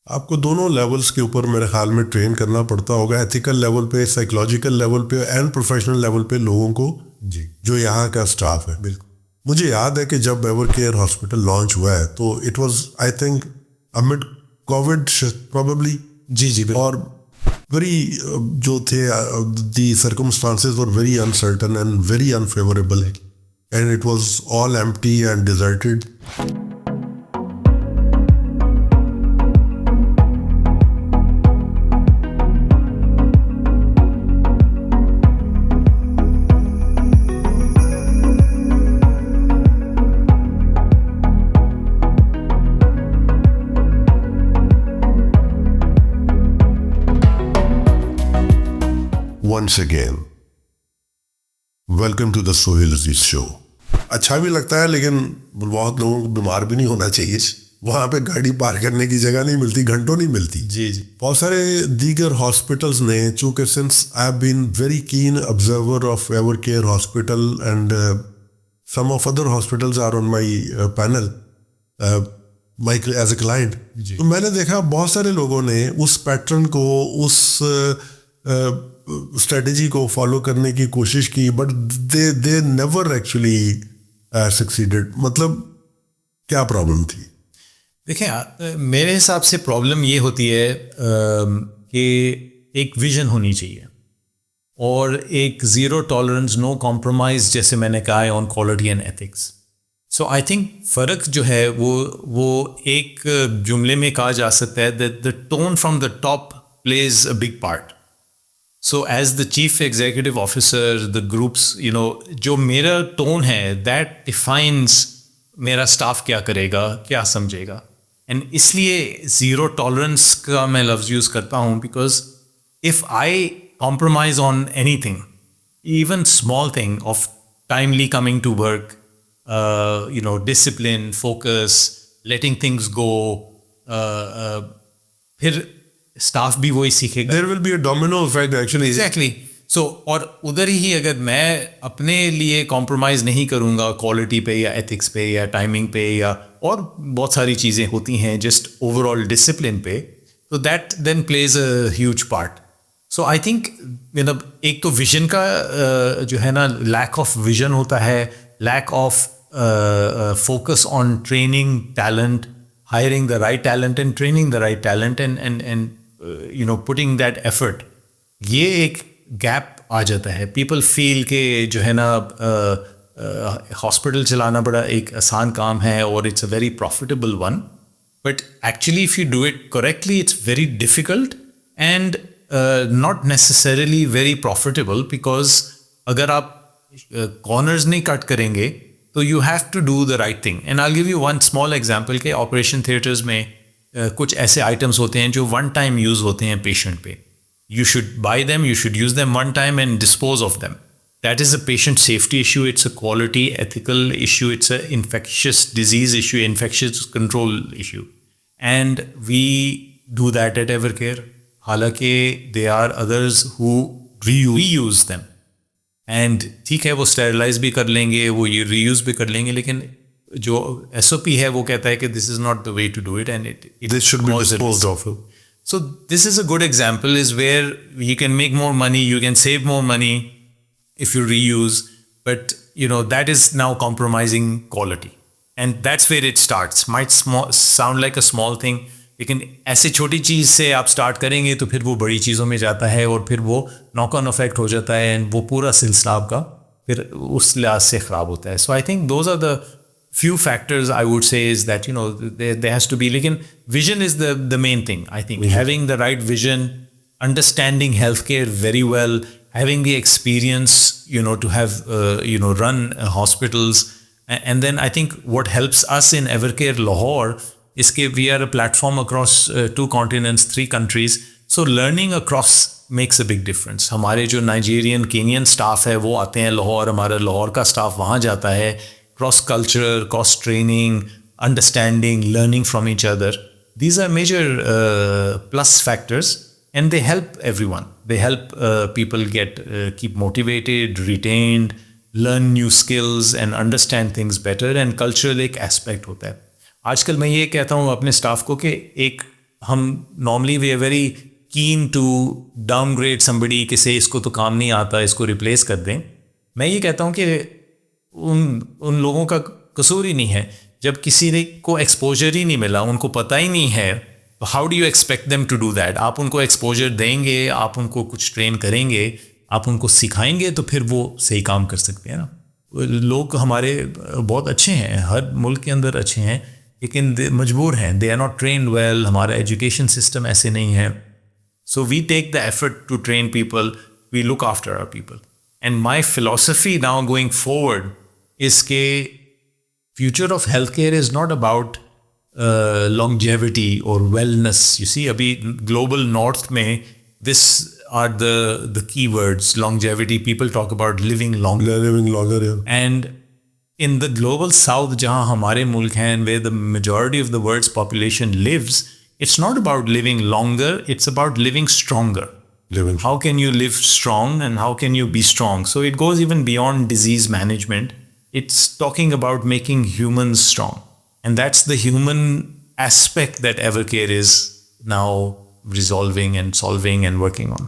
आपको दोनों लेवल्स के ऊपर मेरे ख्याल में ट्रेन करना पड़ता होगा, एथिकल लेवल पे, साइकोलॉजिकल लेवल पे एंड प्रोफेशनल लेवल पे लोगों को, जी जो यहाँ का स्टाफ है। बिल्कुल। मुझे याद है कि जब एवर केयर हॉस्पिटल लॉन्च हुआ है तो it was I think amid COVID probably, जी जी बिल्कुल। और वेरी जो थे the circumstances were very uncertain and very unfavourable, and it was all empty and deserted. Once again, welcome to the Sohail Aziz Show। अच्छा भी लगता है, लेकिन बहुत लोगों को बीमार भी नहीं होना चाहिए। वहाँ पे गाड़ी पार्क करने की जगह नहीं मिलती, घंटों नहीं मिलती। जी जी बहुत सारे दीगर हॉस्पिटल्स ने, चूँकि since I have been very keen observer of Evercare hospital and some of other hospitals are on my panel my as a client, तो मैंने देखा बहुत सारे लोगों ने उस पैटर्न को, उस स्ट्रेटजी को फॉलो करने की कोशिश की, but they never actually succeeded. मतलब क्या प्रॉब्लम थी? देखें, मेरे हिसाब से प्रॉब्लम ये होती है कि एक विजन होनी चाहिए और एक ज़ीरो टॉलरेंस, नो कॉम्प्रोमाइज़, जैसे मैंने कहा है, on quality and ethics. So I think फ़र्क जो है वो एक जुमले में कहा जा सकता है that the tone from the top plays a big part. So as the chief executive officer, the groups, जो मेरा टोन है, that defines मेरा स्टाफ क्या करेगा, क्या समझेगा। एंड इसलिए ज़ीरो टॉलरेंस का मैं लफ्ज़ यूज़ करता हूँ, because if I compromise on anything, even small thing of timely coming to work, discipline, focus, letting things go, फिर स्टाफ भी वही सीखेगा। There will be a domino effect actually. Exactly. So और उधर ही अगर मैं अपने लिए कॉम्प्रोमाइज़ नहीं करूँगा क्वालिटी पे या एथिक्स पे या टाइमिंग पे या और बहुत सारी चीज़ें होती हैं जस्ट ओवरऑल डिसिप्लिन पे, तो that then plays a huge part. So I think एक तो विजन का जो है ना, लैक ऑफ विजन होता है, lack of focus on training talent, hiring the right talent and training the right talent and putting that effort, ये एक गैप आ जाता है। पीपल फील के जो है ना हॉस्पिटल चलाना बड़ा एक आसान काम है और it's a very profitable one, but actually if you do it correctly it's very difficult and not necessarily very profitable, because अगर आप कॉर्नर्स नहीं कट करेंगे तो you have to do the right thing. And I give you one small example के operation theatres में कुछ ऐसे items होते हैं जो वन टाइम यूज़ होते हैं पेशेंट पे। You should buy them, you should use them one time and dispose of them. That is a patient safety issue, it's a quality ethical issue, it's a infectious disease issue, infectious control issue, and we do that at Evercare. हालांकि they are others who reuse them, and ठीक है वो sterilise भी कर लेंगे, वो ये reuse भी कर लेंगे, लेकिन जो SOP है वो कहता है कि this is not the way to do it and this should be disposed of. So this is a good example, is where you can make more money, you can save more money if you reuse, but that is now compromising quality, and that's where it starts. Might sound like a small thing, लेकिन ऐसे छोटी चीज़ से आप start करेंगे तो फिर वो बड़ी चीज़ों में जाता है और फिर वो नॉक ऑन इफेक्ट हो जाता है एंड वो पूरा सिलसिला आपका फिर उस लिहाज से ख़राब होता है। So I think those are the few factors I would say is that there has to be, लेकिन vision is the main thing. I think having the right vision, understanding healthcare very well, having the experience to have run hospitals, and then I think what helps us in Evercare Lahore is that we are a platform across 2 continents, 3 countries, so learning across makes a big difference. हमारे जो Nigerian Kenyon staff है वो आते हैं लाहौर, हमारा लाहौर का staff वहाँ जाता है, cross culture, cross training, understanding, learning from each other. These are major plus factors, and they help everyone. They help people keep motivated, retained, learn new skills and understand things better, and cultural एक aspect होता है। आजकल मैं ये कहता हूँ अपने staff को कि एक हम normally we are very keen to downgrade somebody कि से इसको तो काम नहीं आता, इसको रिप्लेस कर दें. मैं ये कहता हूँ कि उन लोगों का कसूर ही नहीं है. जब किसी ने को एक्सपोजर ही नहीं मिला, उनको पता ही नहीं है, how do you expect them to do that? आप उनको एक्सपोजर देंगे, आप उनको कुछ ट्रेन करेंगे, आप उनको सिखाएंगे, तो फिर वो सही काम कर सकते हैं ना. लोग हमारे बहुत अच्छे हैं, हर मुल्क के अंदर अच्छे हैं, लेकिन मजबूर हैं, they are not train well. हमारा एजुकेशन सिस्टम ऐसे नहीं है. So we take the effort to train people, we look after our people. And my philosophy now going forward is के future of healthcare is not about longevity or wellness. You see, abhi global north mein, this are the keywords. Longevity, people talk about living longer. Living longer, yeah. And in the global south, jahan hamare mulk hain, where the majority of the world's population lives, it's not about living longer, it's about living stronger. How can you live strong and how can you be strong? So it goes even beyond disease management. It's talking about making humans strong. And that's the human aspect that Evercare is now resolving and solving and working on.